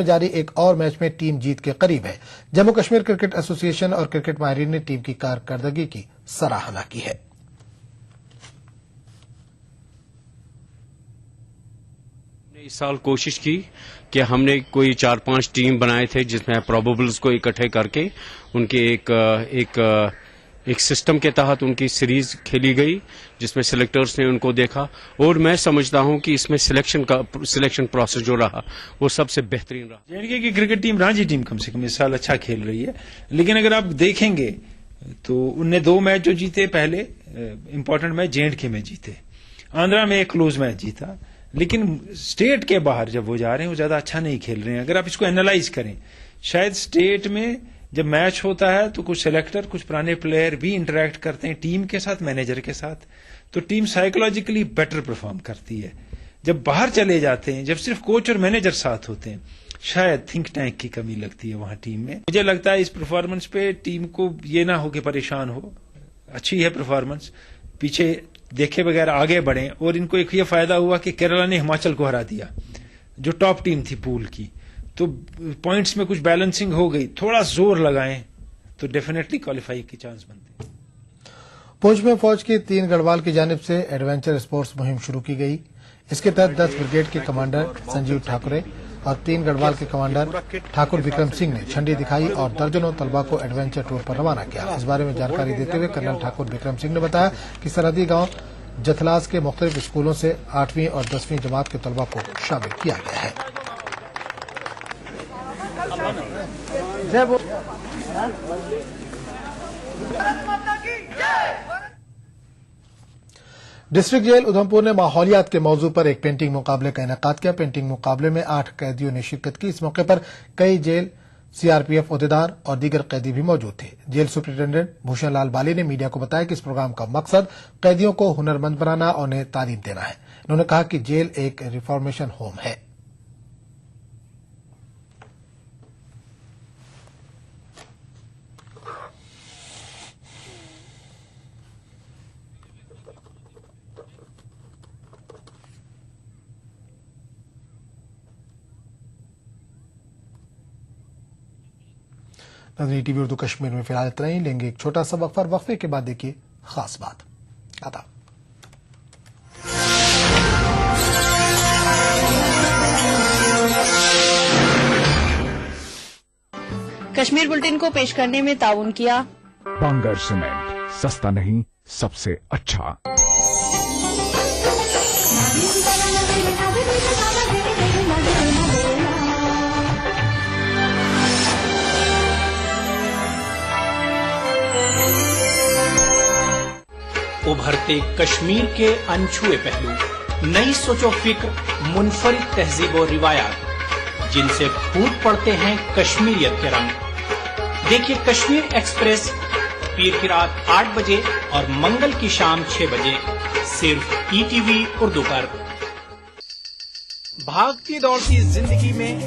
जारी एक और मैच में टीम जीत के करीब है। जम्मू कश्मीर क्रिकेट एसोसिएशन और क्रिकेट माहिरीन ने टीम की कारकर्दगी की सराहना की है। इस साल कोशिश की कि हमने कोई 4-5 टीम बनाए थे जिसमें प्रोबेबल्स को इकट्ठे करके उनके एक सिस्टम के तहत उनकी सीरीज खेली गई जिसमें सिलेक्टर्स ने उनको देखा और मैं समझता हूं कि इसमें सिलेक्शन प्रोसेस जो रहा वो सबसे बेहतरीन रहा। जेएंडके की क्रिकेट टीम रांची टीम कम से कम इस साल अच्छा खेल रही है, लेकिन अगर आप देखेंगे तो उनने 2 मैच जो जीते, पहले इंपॉर्टेंट मैच जेएंडके में जीते, आंध्रा में एक क्लोज मैच जीता, लेकिन स्टेट के बाहर जब वो जा रहे हैं वो ज्यादा अच्छा नहीं खेल रहे हैं। अगर आप इसको एनालाइज करें, शायद स्टेट में जब मैच होता है तो कुछ सेलेक्टर, कुछ पुराने प्लेयर भी इंटरेक्ट करते हैं टीम के साथ, मैनेजर के साथ, तो टीम साइकोलॉजिकली बेटर परफॉर्म करती है। जब बाहर चले जाते हैं, जब सिर्फ कोच और मैनेजर साथ होते हैं, शायद थिंक टैंक की कमी लगती है वहां टीम में। मुझे लगता है इस परफॉर्मेंस पे टीम को ये ना हो कि परेशान हो, अच्छी है परफॉर्मेंस, पीछे देखे बगैर आगे बढ़े। और इनको एक ये फायदा हुआ कि केरला ने हिमाचल को हरा दिया जो टॉप टीम थी पूल की, तो पॉइंट्स में कुछ बैलेंसिंग हो गई। थोड़ा जोर लगाएं तो डेफिनेटली क्वालिफाई की चांस बनते हैं। पुंछ में फौज की 3 गढ़वाल की जानिब से एडवेंचर स्पोर्ट्स मुहिम शुरू की गई। इसके तहत 10 ब्रिगेड के कमांडर संजीव ठाकुरे और 3 गढ़वाल के कमांडर ठाकुर विक्रम सिंह ने झंडी दिखाई और दर्जनों तलबा को एडवेंचर टूर पर रवाना किया। इस बारे में जानकारी देते हुए कर्नल ठाकुर विक्रम सिंह ने बताया कि सरहदी गांव जथलास के मुख्तलिफ स्कूलों से 8वीं और 10वीं जमात के तलबा को शामिल किया गया है। डिस्ट्रिक्ट जेल उधमपुर ने माहौलियात के मौजू पर एक पेंटिंग मुकाबले का इनेकाद किया। पेंटिंग मुकाबले में 8 कैदियों ने शिरकत की। इस मौके पर कई जेल सीआरपीएफ ओहदेदार और दीगर कैदी भी मौजूद थे। जेल सुप्रिंटेंडेंट भूषण लाल बाली ने मीडिया को बताया कि इस प्रोग्राम का मकसद कैदियों को हुनरमंद बनाना और उन्हें तालीम देना है। उन्होंने कहा कि जेल एक रिफॉर्मेशन होम है। नजनी टीवी उर्दू कश्मीर में फिलहाल इतना ही। लेंगे एक छोटा सा वक्फा, वक्फे के बाद देखिए खास बात। आता कश्मीर बुलेटिन को पेश करने में ताउन किया बांगर सीमेंट, सस्ता नहीं सबसे अच्छा। उभरते कश्मीर के अनछुए पहलू, नई सोचो फिक्र, मुनफरिद तहजीब और रिवायात जिनसे फूट पड़ते हैं कश्मीरियत के रंग। देखिए कश्मीर एक्सप्रेस पीर की रात 8 बजे और मंगल की शाम 6 बजे सिर्फ ईटीवी उर्दू पर। भागती दौड़ती जिंदगी में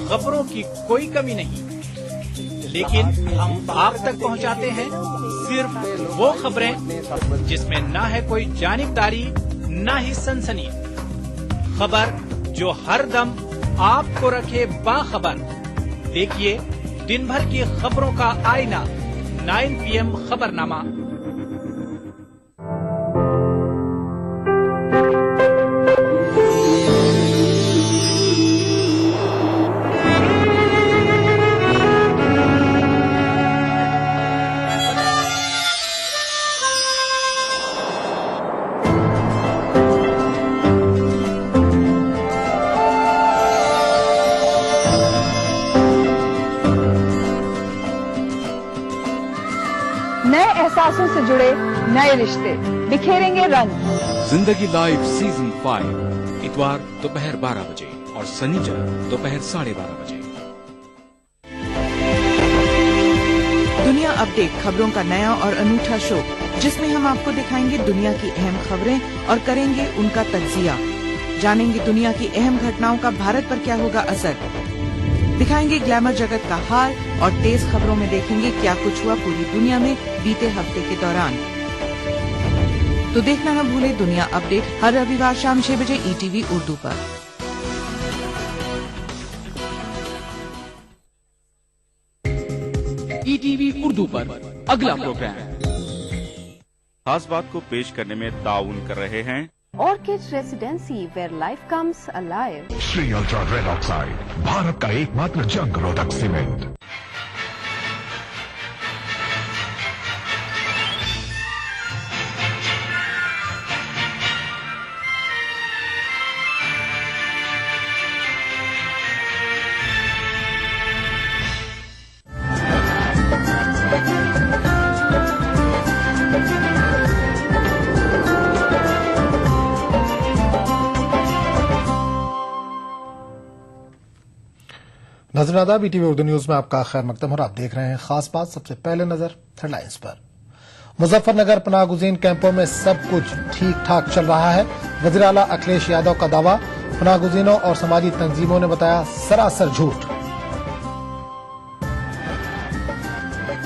खबरों की कोई कमी नहीं, लेकिन हम आप तक पहुंचाते हैं सिर्फ वो खबरें जिसमें ना है कोई जानिबदारी, ना ही सनसनी। खबर जो हर दम आपको रखे बाखबर। देखिए दिन भर की खबरों का आईना, 9 PM खबरनामा। नए एहसासों से जुड़े नए रिश्ते बिखेरेंगे रंग। जिंदगी लाइव सीजन 5 इतवार दोपहर 12 बजे और शनिचर दोपहर 12:30 बजे। दुनिया अपडेट, खबरों का नया और अनूठा शो जिसमें हम आपको दिखाएंगे दुनिया की अहम खबरें और करेंगे उनका तज्जिया। जानेंगे दुनिया की अहम घटनाओं का भारत पर क्या होगा असर। दिखाएंगे ग्लैमर जगत का हाल और तेज खबरों में देखेंगे क्या कुछ हुआ पूरी दुनिया में बीते हफ्ते के दौरान। तो देखना न भूले दुनिया अपडेट हर रविवार शाम 6 बजे ईटीवी उर्दू पर। ईटीवी उर्दू पर अगला प्रोग्राम। खास बात को पेश करने में ताउन कर रहे हैं Orchid Residency, where life comes alive. Shri ultra red oxide, Bharat का एकमात्र जंग रोधक सीमेंट। नजर आदाब ईटीवी उर्दू न्यूज में आपका खैर मकदम और आप देख रहे हैं खास बात। सबसे पहले नजर हेडलाइंस पर। मुजफ्फरनगर पनाहगुजीन कैंपों में सब कुछ ठीक ठाक चल रहा है। वज़ीर आला अखिलेश यादव का दावा, पनाहगुजीनों और समाजी तंजीमों ने बताया सरासर झूठ।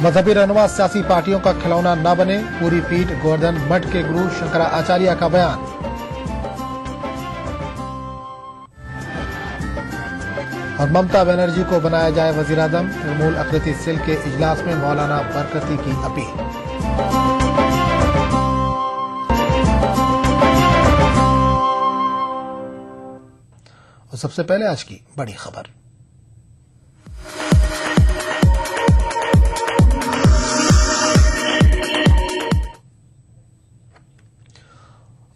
मजहबी रहनुमा सियासी पार्टियों का खिलौना न बने, पूरी पीठ गोवर्धन मठ के गुरु शंकराचार्य का बयान। और ममता बनर्जी को बनाया जाए वजीर आजम, तृणमूल अक़लियती सेल के इजलास में मौलाना बरकती की अपील। और सबसे पहले आज की बड़ी खबर।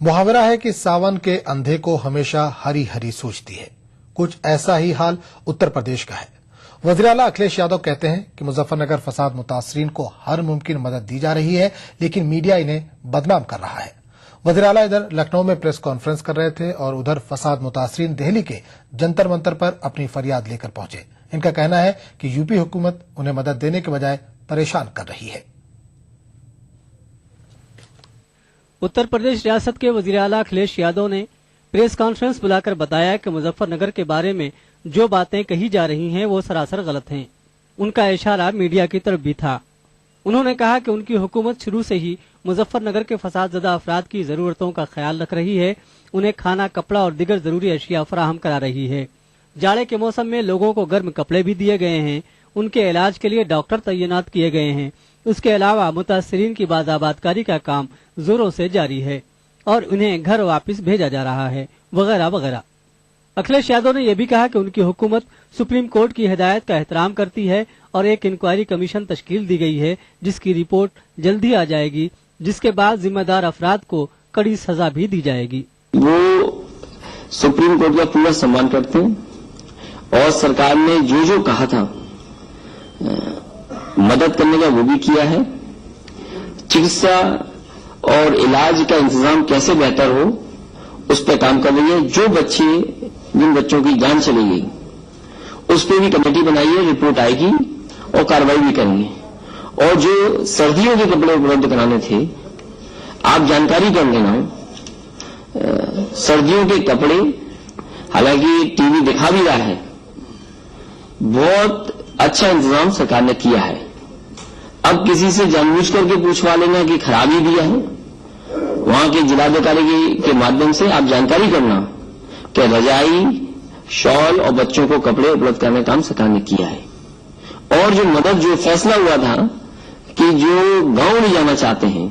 मुहावरा है कि सावन के अंधे को हमेशा हरी हरी सूझती है। कुछ ऐसा ही हाल उत्तर प्रदेश का है। वज़ीर आला अखिलेश यादव कहते हैं कि मुजफ्फरनगर फसाद मुतासरीन को हर मुमकिन मदद दी जा रही है, लेकिन मीडिया इन्हें बदनाम कर रहा है। वज़ीर आला इधर लखनऊ में प्रेस कॉन्फ्रेंस कर रहे थे और उधर फसाद मुतासरीन दिल्ली के जंतर मंतर पर अपनी फरियाद लेकर पहुंचे। इनका कहना है कि यूपी हुकूमत उन्हें मदद देने के बजाय परेशान कर रही है। उत्तर प्रदेश रियासत के वज़ीर आला अखिलेश यादव ने प्रेस कॉन्फ्रेंस बुलाकर बताया कि मुजफ्फरनगर के बारे में जो बातें कही जा रही हैं वो सरासर गलत हैं। उनका इशारा मीडिया की तरफ भी था। उन्होंने कहा कि उनकी हुकूमत शुरू से ही मुजफ्फरनगर के फसादज़दा अफराद की जरूरतों का ख्याल रख रही है, उन्हें खाना, कपड़ा और दीगर जरूरी अशिया फराहम करा रही है। जाड़े के मौसम में लोगों को गर्म कपड़े भी दिए गए हैं, उनके इलाज के लिए डॉक्टर तैनात किए गए हैं। उसके अलावा मुतासरीन की बाज़ाबातकारी का काम जोरों से जारी है और उन्हें घर वापस भेजा जा रहा है, वगैरह वगैरह। अखिलेश यादव ने यह भी कहा कि उनकी हुकूमत सुप्रीम कोर्ट की हिदायत का एहतराम करती है और एक इंक्वायरी कमीशन तश्कील दी गई है, जिसकी रिपोर्ट जल्दी आ जाएगी, जिसके बाद जिम्मेदार अफराद को कड़ी सजा भी दी जाएगी। वो सुप्रीम कोर्ट का पूरा सम्मान करते हैं और सरकार ने जो जो कहा था मदद करने का वो भी किया है। चिकित्सा और इलाज का इंतजाम कैसे बेहतर हो उस पर काम कर रही है। जिन बच्चों की जान चली गई उस पर भी कमेटी बनाई है, रिपोर्ट आएगी और कार्रवाई भी करेंगे। और जो सर्दियों के कपड़े उपलब्ध कराने थे, आप जानकारी कर लेना, सर्दियों के कपड़े, हालांकि टीवी दिखा भी रहा है, बहुत अच्छा इंतजाम सरकार ने किया है। अब किसी से जानबूझ करके पूछवा लेना कि खराबी दिया है, वहां के जिलाधिकारी के माध्यम से आप जानकारी करना कि रजाई, शॉल और बच्चों को कपड़े उपलब्ध करने का काम सरकार ने किया है। और जो फैसला हुआ था कि जो गांव नहीं जाना चाहते हैं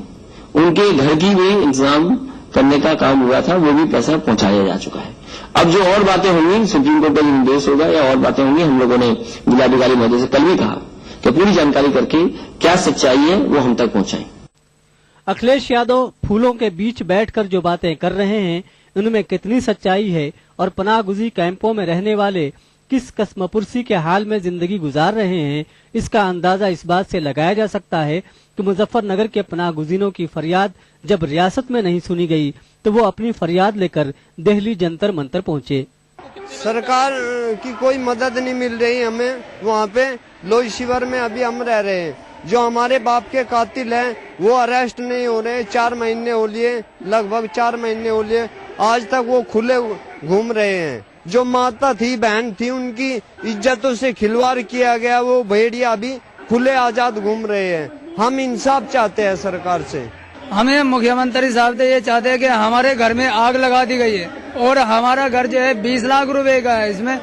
उनके घर की भी इंतजाम करने का काम हुआ था, वो भी पैसा पहुंचाया जा चुका है। अब जो और बातें होंगी, सुप्रीम कोर्ट का निर्देश होगा या और बातें होंगी, हम लोगों ने जिलाधिकारी महोदय से कल भी कहा कि पूरी जानकारी करके क्या सच्चाई है वो हम तक पहुंचाएं। अखिलेश यादव फूलों के बीच बैठकर जो बातें कर रहे हैं उनमें कितनी सच्चाई है और पनाहगुजी कैंपों में रहने वाले किस कस्मपुरसी के हाल में जिंदगी गुजार रहे हैं, इसका अंदाजा इस बात से लगाया जा सकता है कि मुजफ्फरनगर के पनाहगुजीनों की फरियाद जब रियासत में नहीं सुनी गई तो वो अपनी फरियाद लेकर दिल्ली जंतर मंतर पहुंचे। सरकार की कोई मदद नहीं मिल रही हमें। वहाँ पे लोई शिविर में अभी हम रह रहे हैं। जो हमारे बाप के कातिल हैं वो अरेस्ट नहीं हो रहे। 4 महीने हो लिए, लगभग 4 महीने हो लिए, आज तक वो खुले घूम रहे हैं। जो माता थी, बहन थी, उनकी इज्जतों से खिलवाड़ किया गया, वो भेड़िया अभी खुले आजाद घूम रहे हैं। हम इंसाफ चाहते हैं सरकार से। हमें मुख्यमंत्री साहब से ये चाहते हैं कि हमारे घर में आग लगा दी गई है और हमारा घर जो है 20 लाख रुपए का है। इसमें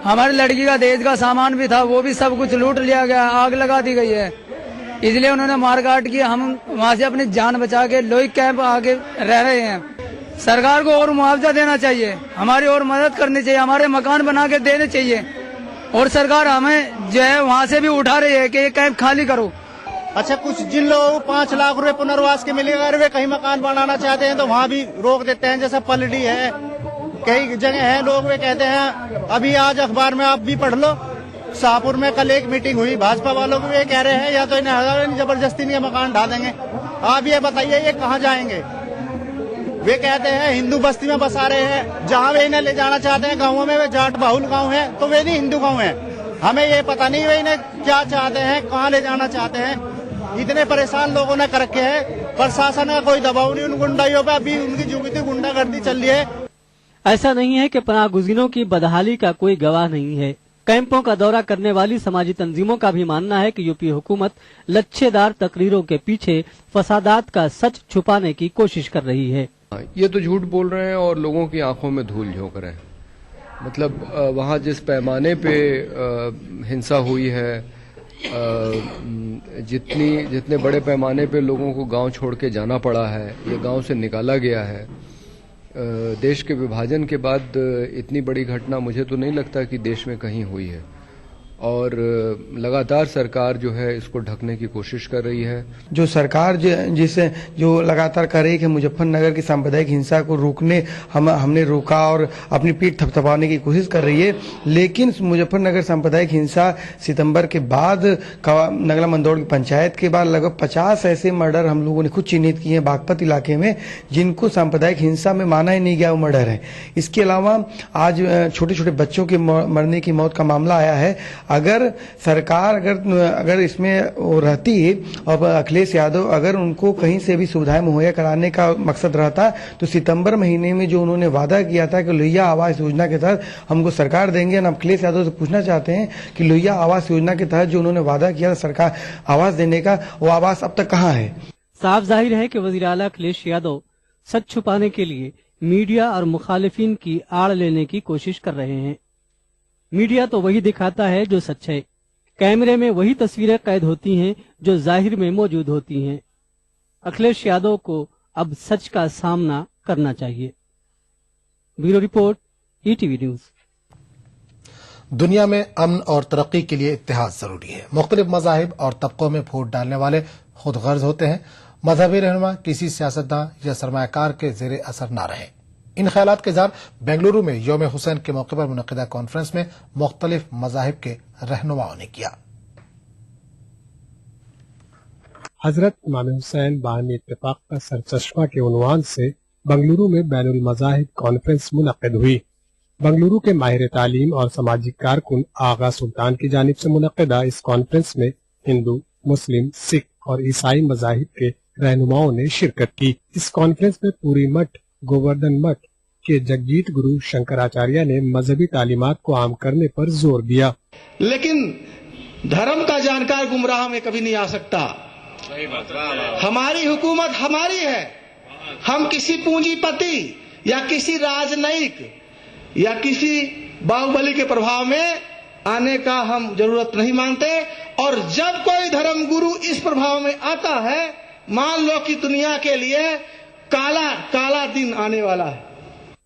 हमारी लड़की का दहेज का सामान भी था, वो भी सब कुछ लूट लिया गया, आग लगा दी गई है। इसलिए उन्होंने मारकाट की। हम वहाँ से अपनी जान बचा के लोई कैंप आके रह रहे हैं। सरकार को और मुआवजा देना चाहिए, हमारी और मदद करनी चाहिए, हमारे मकान बना के देने चाहिए। और सरकार हमें जो है वहाँ से भी उठा रही है कि ये कैंप खाली करो। अच्छा, कुछ जिन लोगों को 5 लाख रुपए पुनर्वास के मिलेगा, अगर वे कहीं मकान बनाना चाहते हैं तो वहाँ भी रोक देते हैं। जैसे पलड़ी है, कई जगह है, लोग वे कहते हैं, अभी आज अखबार में आप भी पढ़ लो, शाहपुर में कल एक मीटिंग हुई, भाजपा वालों को वे कह रहे हैं या तो इन्हें जबरदस्ती इनके मकान ढा देंगे। आप ये बताइए ये कहाँ जाएंगे? वे कहते हैं हिंदू बस्ती में बसा रहे हैं, जहाँ वे इन्हें ले जाना चाहते हैं गाँवों में, वे जाट बहुल गाँव है तो वे नहीं हिंदू गाँव है। हमें ये पता नहीं वे इन्हें क्या चाहते हैं, कहाँ ले जाना चाहते हैं। इतने परेशान लोगों ने कर रखे हैं, प्रशासन का कोई दबाव नहीं उन गुंडाइयों पे, अभी उनकी जुगती गुंडागर्दी चल रही है। ऐसा नहीं है कि पनाह गुज़ीरों की बदहाली का कोई गवाह नहीं है। कैंपों का दौरा करने वाली समाजी तंजीमों का भी मानना है कि यूपी हुकूमत लच्छेदार तकरीरों के पीछे फसादात का सच छुपाने की कोशिश कर रही है। ये तो झूठ बोल रहे हैं और लोगों की आंखों में धूल झोंक रहे हैं। मतलब वहाँ जिस पैमाने पे हिंसा हुई है, जितने बड़े पैमाने पे लोगों को गांव छोड़ के जाना पड़ा है, ये गांव से निकाला गया है, देश के विभाजन के बाद इतनी बड़ी घटना मुझे तो नहीं लगता कि देश में कहीं हुई है। और लगातार सरकार जो है इसको ढकने की कोशिश कर रही है। जो सरकार जो लगातार कर रही है कि मुजफ्फरनगर की सांप्रदायिक हिंसा को रोकने हमने रोका और अपनी पीठ थपथपाने की कोशिश कर रही है, लेकिन मुजफ्फरनगर सांप्रदायिक हिंसा सितंबर के बाद नगला मंदौड़ की पंचायत के बाद लगभग 50 ऐसे मर्डर हम लोगों ने खुद चिन्हित किए हैं बागपत इलाके में, जिनको सांप्रदायिक हिंसा में माना ही नहीं गया वो मर्डर है। इसके अलावा आज छोटे छोटे बच्चों के मरने की मौत का मामला आया है। अगर सरकार अगर इसमें वो रहती और अखिलेश यादव अगर उनको कहीं से भी सुविधाएं मुहैया कराने का मकसद रहता तो सितंबर महीने में जो उन्होंने वादा किया था कि लोहिया आवास योजना के तहत हमको सरकार देंगे, हम अखिलेश यादव से पूछना चाहते हैं कि लोहिया आवास योजना के तहत जो उन्होंने वादा किया था सरकार आवास देने का, वो आवास अब तक कहाँ है? साफ जाहिर है कि वजीर आला अखिलेश यादव सच छुपाने के लिए मीडिया और मुखालिफिन की आड़ लेने की कोशिश कर रहे हैं। मीडिया तो वही दिखाता है जो सच है, कैमरे में वही तस्वीरें कैद होती हैं जो जाहिर में मौजूद होती हैं। अखिलेश यादव को अब सच का सामना करना चाहिए। Bureau report, ETV news. दुनिया में अमन और तरक्की के लिए इत्तेहाद जरूरी है। मुख्तलिफ मज़ाहिब और तबकों में वोट डालने वाले खुद गर्ज होते हैं। मजहबी रहनुमा किसी सियासतदान या सरमायाकार के जेर असर न रहे। इन ख्यालात के इज़हार बेंगलुरु में यौम हुसैन के मौके पर मुनक़िदा कॉन्फ्रेंस में मुख्तलिफ मज़ाहिब के रहनुमाओं ने किया। हजरत इमाम हुसैन बाहमी इत्तेफाक का सरचश्मा के उन्वान से बेंगलुरु में बैनुल मज़ाहिब कॉन्फ्रेंस मुनक़िद हुई। बेंगलुरु के माहिर तालीम और समाजी कारकुन आगा सुल्तान की जानिब से मुनक़िदा इस कॉन्फ्रेंस में हिंदू, मुस्लिम, सिख और ईसाई मज़ाहिब के रहनुमाओं ने शिरकत की। इस कॉन्फ्रेंस में पूरी मठ गोवर्धन मठ के जगजीत गुरु शंकराचार्य ने मजहबी तालीमात को आम करने पर जोर दिया। लेकिन धर्म का जानकार गुमराह में कभी नहीं आ सकता। हमारी हुकूमत हमारी है, हम किसी पूंजीपति या किसी राजनयिक या किसी बाहुबली के प्रभाव में आने का हम जरूरत नहीं मानते। और जब कोई धर्म गुरु इस प्रभाव में आता है, मान लो कि दुनिया के लिए काला दिन आने वाला है।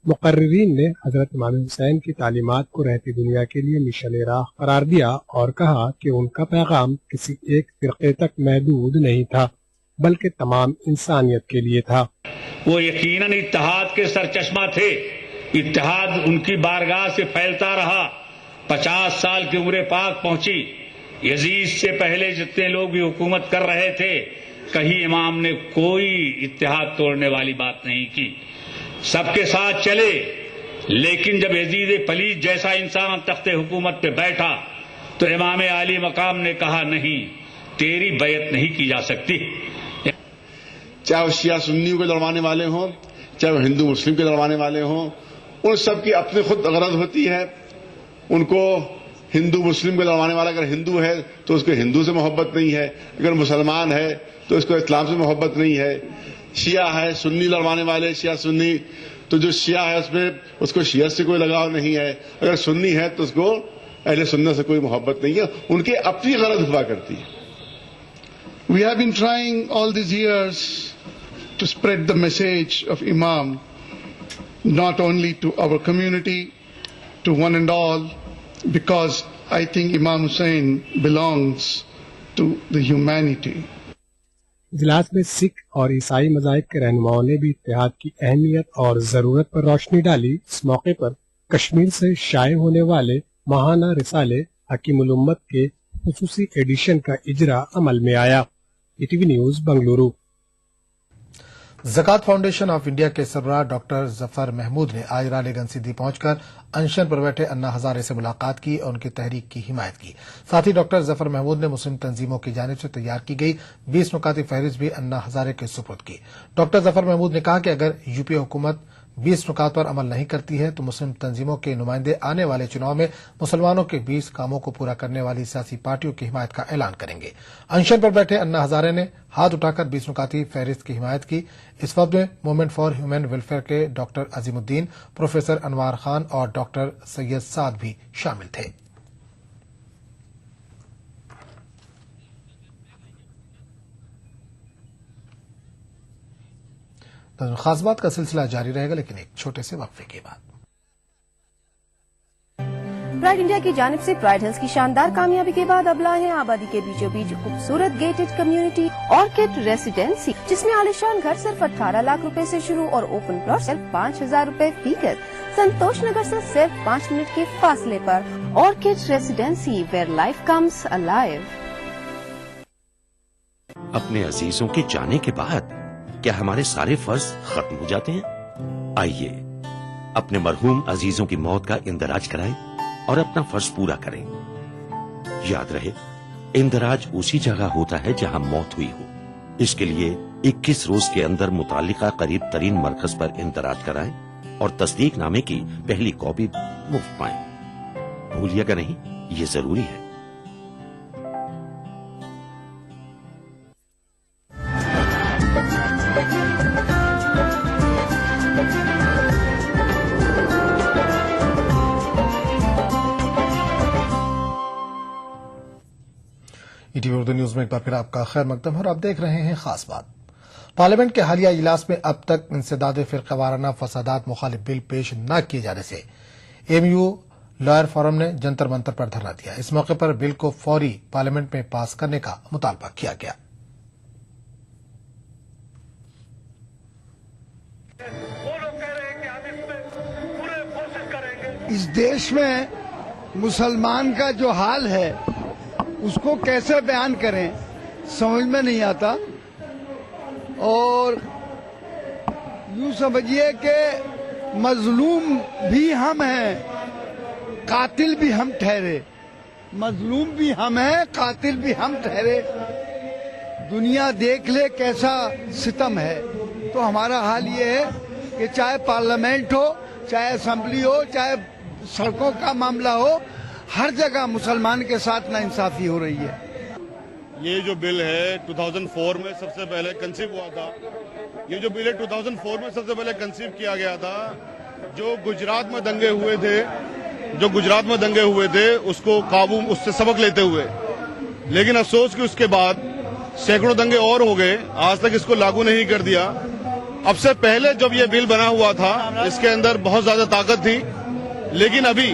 मुकर्रिरीन ने हजरत इमाम हुसैन की तालीमात को रहती दुनिया के लिए मिशन राह करार दिया और कहा कि उनका पैगाम किसी एक फिरके तक महदूद नहीं था, बल्कि तमाम इंसानियत के लिए था। वो यकीनन इत्तेहाद के सरचश्मा थे। इत्तेहाद उनकी बारगाह से फैलता रहा। 50 साल की उम्र पाक पहुंची। यजीद से पहले जितने लोग भी हुकूमत कर रहे थे, कहीं इमाम ने कोई इत्तेहाद तोड़ने वाली बात नहीं की, सबके साथ चले। लेकिन जब यजीद पलीद जैसा इंसान तख्ते हुकूमत पे बैठा तो इमाम आली मकाम ने कहा, नहीं, तेरी बैत नहीं की जा सकती। चाहे वो शिया सुन्नी को लड़वाने वाले हों, चाहे वो हिंदू मुस्लिम के लड़वाने वाले हों, उन सब की अपनी खुद गरज होती है। उनको हिंदू मुस्लिम को लड़वाने वाला अगर हिंदू है तो उसको हिंदू से मोहब्बत नहीं है, अगर मुसलमान है तो उसको इस्लाम से मोहब्बत नहीं है। शिया है, सुन्नी लड़वाने वाले शिया सुन्नी, तो जो शिया है उसको शिया से कोई लगाव नहीं है, अगर सुन्नी है तो उसको अहले सुन्नत से कोई मोहब्बत नहीं है, उनकी अपनी गलत हुआ करती है। We have been trying all these years to spread the message of Imam, not only to our community, to one and all, because I think Imam Hussain belongs to the humanity. इजलास में सिख और ईसाई मज़ाहिब के रहनुमाओं ने भी इत्तेहाद की अहमियत और जरूरत पर रोशनी डाली। इस मौके पर कश्मीर से शाये होने वाले महाना रिसाले हकीमुल उम्मत के खुसूसी एडिशन का इजरा अमल में आया। ETV news Bengaluru. ज़कात फाउंडेशन ऑफ इंडिया के सरबराह डॉक्टर जफर महमूद ने आज रालेगंज सीधी पहुंचकर अनशन पर बैठे अन्ना हजारे से मुलाकात की और उनकी तहरीक की हिमायत की। साथ ही डॉक्टर जफर महमूद ने मुस्लिम तंजीमों की जानिब से तैयार की गई 20 नुकाती फहरिस्त भी अन्ना हजारे के सुपुर्द की। डॉक्टर जफर महमूद ने कहा कि अगर यूपीए हुकूमत 20 नुकात पर अमल नहीं करती है तो मुस्लिम तंजीमों के नुमाइंदे आने वाले चुनाव में मुसलमानों के 20 कामों को पूरा करने वाली सियासी पार्टियों की हिमायत का ऐलान करेंगे। अनशन पर बैठे अन्ना हजारे ने हाथ उठाकर 20 नुकाती फहरिस्त की हिमायत की। इस वक्त में मूवमेंट फॉर ह्यूमन वेलफेयर के डॉक्टर अजीमुद्दीन, प्रोफेसर अनवार खान और डॉक्टर सैयद साद भी शामिल थे। खास बात का सिलसिला जारी रहेगा, लेकिन एक छोटे से वक्फे के बाद। प्राइड इंडिया की जानिब से प्राइड हिल्स की शानदार कामयाबी के बाद अब लाए हैं आबादी के बीचों बीच खूबसूरत गेटेड कम्युनिटी ऑर्किड रेसिडेंसी, जिसमें आलिशान घर सिर्फ 18 लाख रुपए से शुरू और ओपन प्लॉट सिर्फ 5,000 रुपए फी गज। संतोष नगर से सिर्फ 5 मिनट के फासले पर Orchid Residency, where life comes alive. अपने अजीजों के जाने के बाद क्या हमारे सारे फर्ज खत्म हो जाते हैं? आइए अपने मरहूम अजीजों की मौत का इंदराज कराएं और अपना फर्ज पूरा करें। याद रहे, इंदराज उसी जगह होता है जहां मौत हुई हो। इसके लिए 21 रोज के अंदर मुतालिका करीब तरीन मरकज पर इंदराज कराएं और तस्दीकनामे की पहली कॉपी मुफ्त पाएं। भूलिएगा नहीं, ये जरूरी है। ईटीवी उर्दू न्यूज में एक बार फिर आपका खैर मकदम है और आप देख रहे हैं खास बात। पार्लियामेंट के हालिया इजलास में अब तक इंसदाद फिरकावाराना फसादात मुखालिफ बिल पेश न किए जाने से एमयू लॉयर फोरम ने जंतर मंतर पर धरना दिया। इस मौके पर बिल को फौरी पार्लियामेंट में पास करने का मुतालबा किया गया। इस देश में मुसलमान का जो हाल है उसको कैसे बयान करें समझ में नहीं आता, और यूं समझिए कि मजलूम भी हम हैं, कातिल भी हम ठहरे। मजलूम भी हम हैं, कातिल भी हम ठहरे। दुनिया देख ले कैसा सितम है। तो हमारा हाल ये है कि चाहे पार्लियामेंट हो, चाहे असेंबली हो, चाहे सड़कों का मामला हो, हर जगह मुसलमान के साथ नाइंसाफी हो रही है। ये जो बिल है 2004 में सबसे पहले कंसीव हुआ था। ये जो बिल है 2004 में सबसे पहले कंसीव किया गया था। जो गुजरात में दंगे हुए थे उसको काबू, उससे सबक लेते हुए, लेकिन अफसोस कि उसके बाद सैकड़ों दंगे और हो गए, आज तक इसको लागू नहीं कर दिया। अब से पहले जब ये बिल बना हुआ था इसके अंदर बहुत ज्यादा ताकत थी, लेकिन अभी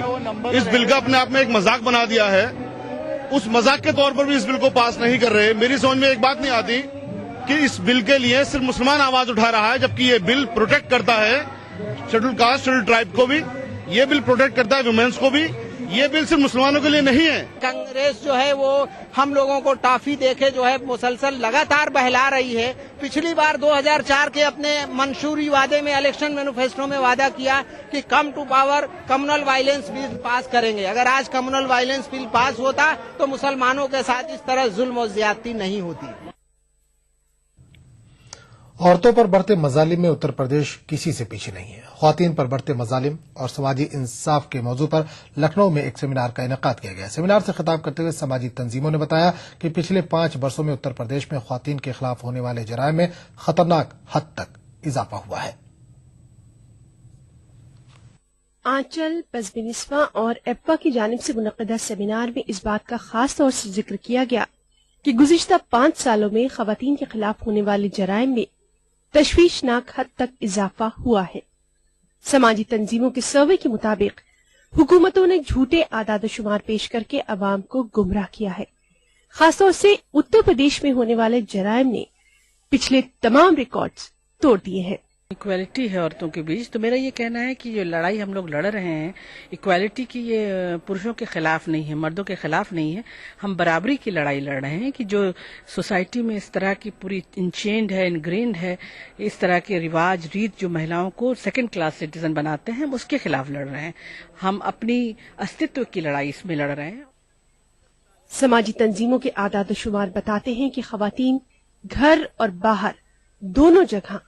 इस बिल का अपने आप में एक मजाक बना दिया है। उस मजाक के तौर पर भी इस बिल को पास नहीं कर रहे। मेरी समझ में एक बात नहीं आती कि इस बिल के लिए सिर्फ मुसलमान आवाज उठा रहा है, जबकि ये बिल प्रोटेक्ट करता है शेड्यूल कास्ट, शेड्यूल ट्राइब को भी, ये बिल प्रोटेक्ट करता है वुमेन्स को भी। ये बिल सिर्फ मुसलमानों के लिए नहीं है। कांग्रेस जो है वो हम लोगों को टाफी देके जो है मुसलसल लगातार बहला रही है। पिछली बार 2004 के अपने मंशूरी वादे में, इलेक्शन मैनिफेस्टो में वादा किया कि come to power communal violence bill pass करेंगे। अगर आज कम्युनल वायलेंस बिल पास होता तो मुसलमानों के साथ इस तरह जुल्म और ज्यादती नहीं होती। औरतों पर बढ़ते मजालिम में उत्तर प्रदेश किसी से पीछे नहीं है। ख्वातीन पर बढ़ते मजालिम और समाजी इंसाफ के मौजू पर लखनऊ में एक सेमिनार का इनेकाद किया गया। सेमिनार से खिताब करते हुए समाजी तंजीमों ने बताया कि पिछले 5 वर्षों में उत्तर प्रदेश में ख्वातीन के खिलाफ होने वाले जराइम में खतरनाक हद तक इजाफा हुआ है। आंचल, बज़म-ए-निस्वां और एप्पा की जानिब से मुनक़्क़दा सेमिनार में इस बात का खास तौर से जिक्र किया गया कि गुज़िश्ता 5 सालों में ख़वातीन के खिलाफ होने वाले जराइम में तशवीशनाक हद तक इजाफा हुआ है। समाजी तंजीमों के सर्वे के मुताबिक हुकूमतों ने झूठे आदाद-ओ-शुमार पेश करके अवाम को गुमराह किया है। खासतौर से उत्तर प्रदेश में होने वाले जराइम ने पिछले तमाम रिकॉर्ड्स तोड़ दिए हैं। इक्वालिटी है औरतों के बीच, तो मेरा ये कहना है कि जो लड़ाई हम लोग लड़ रहे हैं इक्वालिटी की, ये पुरुषों के खिलाफ नहीं है, मर्दों के खिलाफ नहीं है। हम बराबरी की लड़ाई लड़ रहे हैं कि जो सोसाइटी में इस तरह की पूरी इंचेंड है, इनग्रेन्ड है, इस तरह के रिवाज रीत जो महिलाओं को सेकंड क्लास सिटीजन बनाते हैं, हम उसके खिलाफ लड़ रहे हैं। हम अपनी अस्तित्व की लड़ाई इसमें लड़ रहे हैं। समाजी तंजीमों के आदाद-ओ-शुमार बताते हैं कि खवातीन घर और बाहर दोनों जगह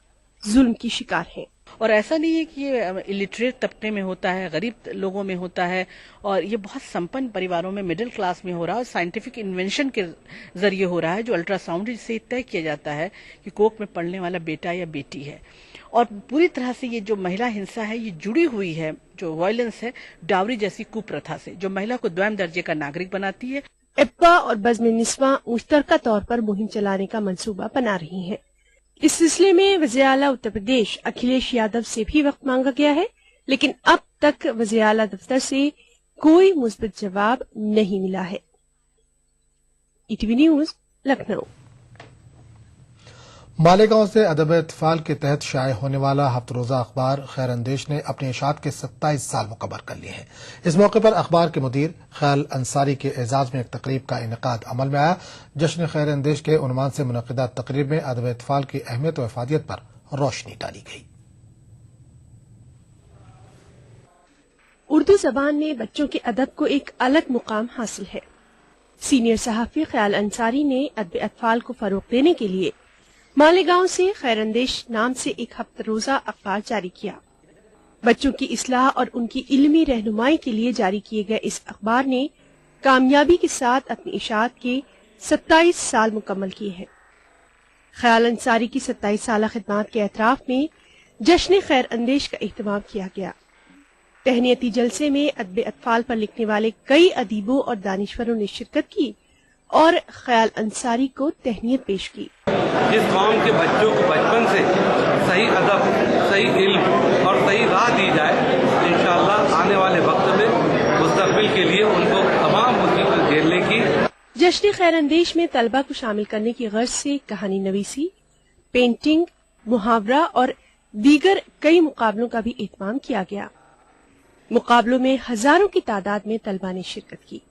जुल्म की शिकार हैं। और ऐसा नहीं है कि ये इलिटरेट तबके में होता है, गरीब लोगों में होता है, और ये बहुत संपन्न परिवारों में, मिडिल क्लास में हो रहा है। और साइंटिफिक इन्वेंशन के जरिए हो रहा है, जो अल्ट्रासाउंड से तय किया जाता है कि कोख में पड़ने वाला बेटा या बेटी है। और पूरी तरह से ये जो महिला हिंसा है ये जुड़ी हुई है, जो वायलेंस है, डावरी जैसी कुप्रथा से, जो महिला को द्वितीय दर्जे का नागरिक बनाती है। एप्पा और बज़म-ए-निस्वां मुश्तरका तौर पर मुहिम चलाने का मंसूबा बना रही हैं। इस सिलसिले में वज़ीर आला उत्तर प्रदेश अखिलेश यादव से भी वक्त मांगा गया है, लेकिन अब तक वज़ीर आला दफ्तर से कोई मुस्बित जवाब नहीं मिला है। ETV news, Lucknow. मालेगांव से अदब इत्फाल के तहत शाये होने वाला हफ्तरोजा अखबार खैर अंदेश ने अपने इशात के 27 साल मुकम्मल कर लिए हैं। इस मौके पर अखबार के मुदीर ख्याल अंसारी के एजाज में एक तकरीब का इनेकाद अमल में आया। जश्न खैर अंदेश के उन्वान से मुनक़्क़िदा तकरीब में अदब इत्फाल की अहमियत व इफादियत पर रोशनी डाली गई। उर्दू जबान में बच्चों के अदब को एक अलग मुकाम हासिल है। सीनियर सहाफी ख्याल अंसारी ने अदब इत्फाल को फरोग देने के लिए मालेगांव से खैरंदेश नाम से एक हफ्तरोजा अखबार जारी किया। बच्चों की इस्लाह और उनकी इल्मी रहनुमाई के लिए जारी किए गए इस अखबार ने कामयाबी के साथ अपनी इशाअत के 27 साल मुकम्मल किए हैं। ख्याल अंसारी की 27 साल खिदमत के एतराफ में जश्न खैर अंदेश का एहतमाम किया गया। तहनीयती जलसे में अदब इत्फाल पर लिखने वाले कई अदीबों और दानिश्वरों ने शिरकत की और ख्याल अंसारी को तहनीयत पेश की। जिस कौम के बच्चों को बचपन से सही अदब, सही इल्म और सही राह दी जाए, इंशाअल्लाह आने वाले वक्त में मुस्तकबिल के लिए उनको तमाम मुसीबत झेलने की। जश्न खैर अंदेश में तलबा को शामिल करने की गर्ज से कहानी नवीसी, पेंटिंग, मुहावरा और दीगर कई मुकाबलों का भी एहतमाम किया गया। मुकाबलों में हजारों की तादाद में तलबा ने शिरकत की।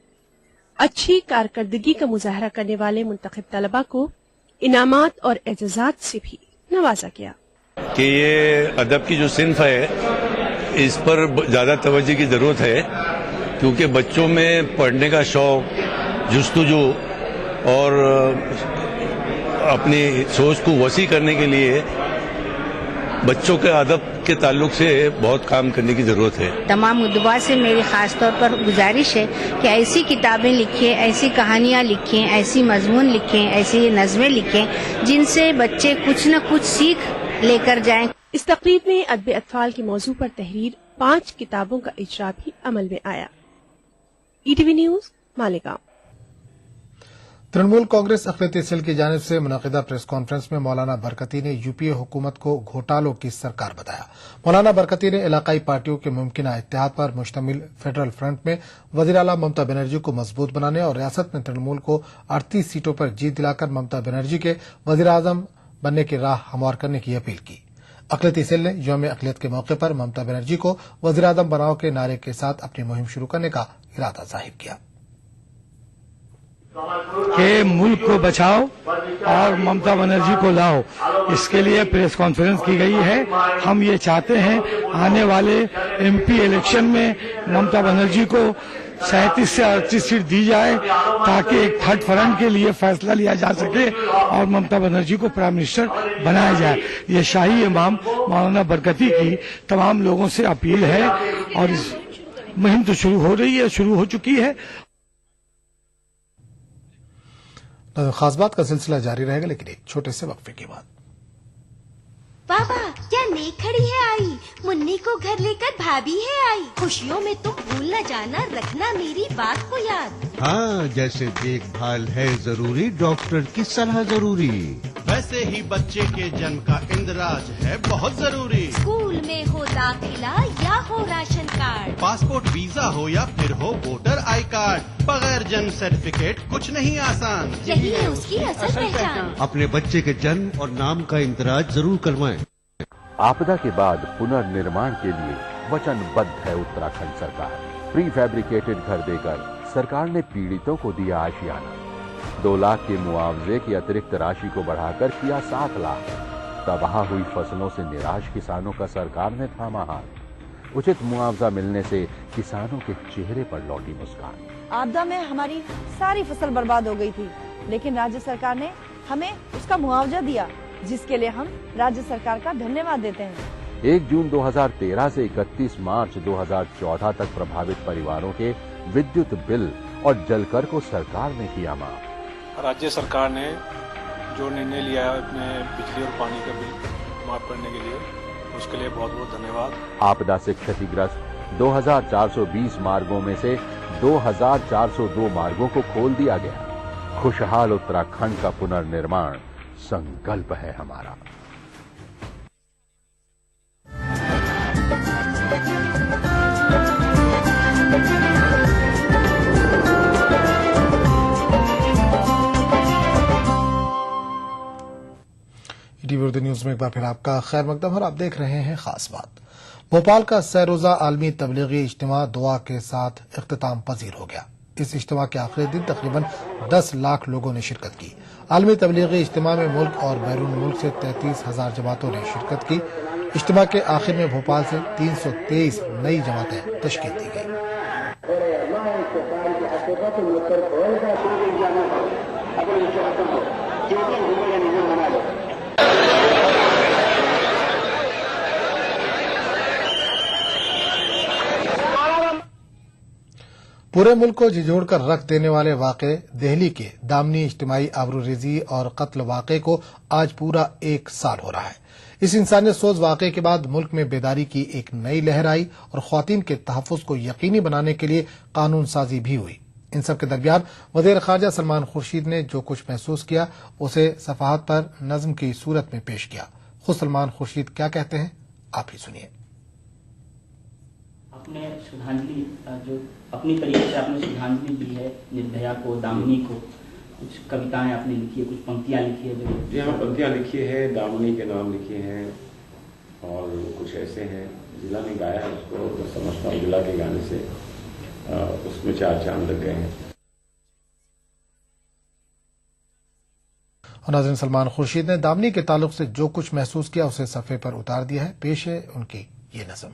अच्छी कारकर्दगी का मुजाहरा करने वाले मुंतखब तलबा को इनामात और एजाजात से भी नवाजा गया। कि ये अदब की जो सिन्फ है इस पर ज्यादा तवज्जो की जरूरत है, क्योंकि बच्चों में पढ़ने का शौक, जुस्तजू और अपनी सोच को वसी करने के लिए बच्चों के अदब के ताल्लुक से बहुत काम करने की जरूरत है। तमाम उद्वा से मेरी खास तौर पर गुजारिश है कि ऐसी किताबें लिखें, ऐसी कहानियां लिखें, ऐसी मजमून लिखें, ऐसी नज़में लिखें जिनसे बच्चे कुछ न कुछ सीख लेकर जाएं। इस तकरीब में अदब इत्फाल के मौजू पर तहरीर 5 किताबों का इजरा भी अमल में आया। ETV news, Malegaon. तृणमूल कांग्रेस अक़लियती सेल की जानिब से मुनक़िदा प्रेस कॉन्फ्रेंस में मौलाना बरकती ने यूपीए हुकूमत को घोटालों की सरकार बताया। मौलाना बरकती ने इलाकाई पार्टियों के मुमकिना इत्तेहाद पर मुश्तमिल फेडरल फ्रंट में वज़ीर आला ममता बनर्जी को मजबूत बनाने और रियासत में तृणमूल को 38 सीटों पर जीत दिलाकर ममता बनर्जी के वज़ीर आज़म बनने की राह हमवार करने की अपील की। अक़लियती सेल ने यौम अक़लियत के मौके पर ममता बनर्जी को वज़ीर आज़म बनाओ के नारे के साथ अपनी मुहिम शुरू करने का इरादा जाहिर किया कि मुल्क को बचाओ और ममता बनर्जी को लाओ, इसके लिए प्रेस कॉन्फ्रेंस की गई है। हम ये चाहते हैं आने वाले एमपी इलेक्शन में ममता बनर्जी को 37 से 38 सीट दी जाए ताकि एक थर्ड फ्रंट के लिए फैसला लिया जा सके और ममता बनर्जी को प्राइम मिनिस्टर बनाया जाए। ये शाही इमाम मौलाना बरकती की तमाम लोगों से अपील है और इस मुहिम तो शुरू हो रही है, शुरू हो चुकी है। खास बात का सिलसिला जारी रहेगा, लेकिन एक छोटे से वक्फे के बाद। पापा क्या नेक खड़ी है आई, मुन्नी को घर लेकर भाभी है आई। खुशियों में तुम भूल न जाना, रखना मेरी बात को याद। हाँ, जैसे देखभाल है जरूरी, डॉक्टर की सलाह जरूरी, वैसे ही बच्चे के जन्म का इंदिराज है बहुत जरूरी। स्कूल में हो दाखिला या हो राशन कार्ड, पासपोर्ट वीजा हो या फिर हो वोटर आई कार्ड, बगैर जन्म सर्टिफिकेट कुछ नहीं आसान। यही है उसकी असल पहचान। अपने बच्चे के जन्म और नाम का इंदिराज जरूर करवाएं। आपदा के बाद पुनर्निर्माण के लिए वचनबद्ध है उत्तराखंड सरकार। प्री फैब्रिकेटेड घर देकर सरकार ने पीड़ितों को दिया आशियाना। 2 लाख के मुआवजे की अतिरिक्त राशि को बढ़ाकर किया 7 लाख। तबाह हुई फसलों से निराश किसानों का सरकार ने थामा हाथ। उचित मुआवजा मिलने से किसानों के चेहरे पर लौटी मुस्कान। आपदा में हमारी सारी फसल बर्बाद हो गई थी, लेकिन राज्य सरकार ने हमें उसका मुआवजा दिया, जिसके लिए हम राज्य सरकार का धन्यवाद देते हैं। 1 जून 2013 से 31 मार्च 2014 तक प्रभावित परिवारों के विद्युत बिल और जलकर को सरकार ने किया माफ। राज्य सरकार ने जो निर्णय लिया है अपने बिजली और पानी का बिल माफ करने के लिए, उसके लिए बहुत बहुत धन्यवाद। आपदा से क्षतिग्रस्त 2420 मार्गों में से 2402 मार्गों को खोल दिया गया। खुशहाल उत्तराखंड का पुनर्निर्माण संकल्प है हमारा। टीवी उर्दू न्यूज में एक बार फिर आपका खैर मकदम और आप देख रहे हैं खास बात। भोपाल का सैरोजा आलमी तबलीगी इज्तिमा दुआ के साथ इख्तिताम पजीर हो गया। इस इज्तिमा के आखिरी दिन तकरीबन 10 लाख लोगों ने शिरकत की। आलमी तबलीगी इज्तिमा में मुल्क और बैरून मुल्क से 33,000 जमातों ने शिरकत की। इज्तिमा के आखिर में भोपाल से 323 नई जमातें तश्कील दी गई। पूरे मुल्क को झिझोड़कर रख देने वाले वाक़े दिल्ली के दामनी इज्तिमाई आबरूरेजी और कत्ल वाक़े को आज पूरा 1 साल हो रहा है। इस इंसानियत सोज वाक़े के बाद मुल्क में बेदारी की एक नई लहर आई और ख्वातीन के तहफ़्फ़ुज़ को यकीनी बनाने के लिए कानून साजी भी हुई। इन सब के दरमियान वज़ीर ख़ारजा सलमान खुर्शीद ने जो कुछ महसूस किया उसे सफ़ाहत पर नज़्म की सूरत में पेश किया। खुद सलमान खुर्शीद क्या कहते हैं, आप ही सुनिए। आपने श्रद्धांजलि जो अपनी तरीके से आपने श्रद्धांजलि दी है निर्भया को, दामिनी को, कुछ कविताएं आपने लिखी है, कुछ पंक्तियां लिखी है। जो जी हाँ, पंक्तियां लिखी है, दामिनी के नाम लिखे हैं और कुछ ऐसे हैं जिला ने गाया है उसको, मैं समझता हूँ जिला के गाने से उसमें 4 चांद लग गए हैं। और नाज़रीन, सलमान खुर्शीद ने दामिनी के ताल्लुक से जो कुछ महसूस किया उसे सफ़े पर उतार दिया है। पेश है उनकी ये नज़्म।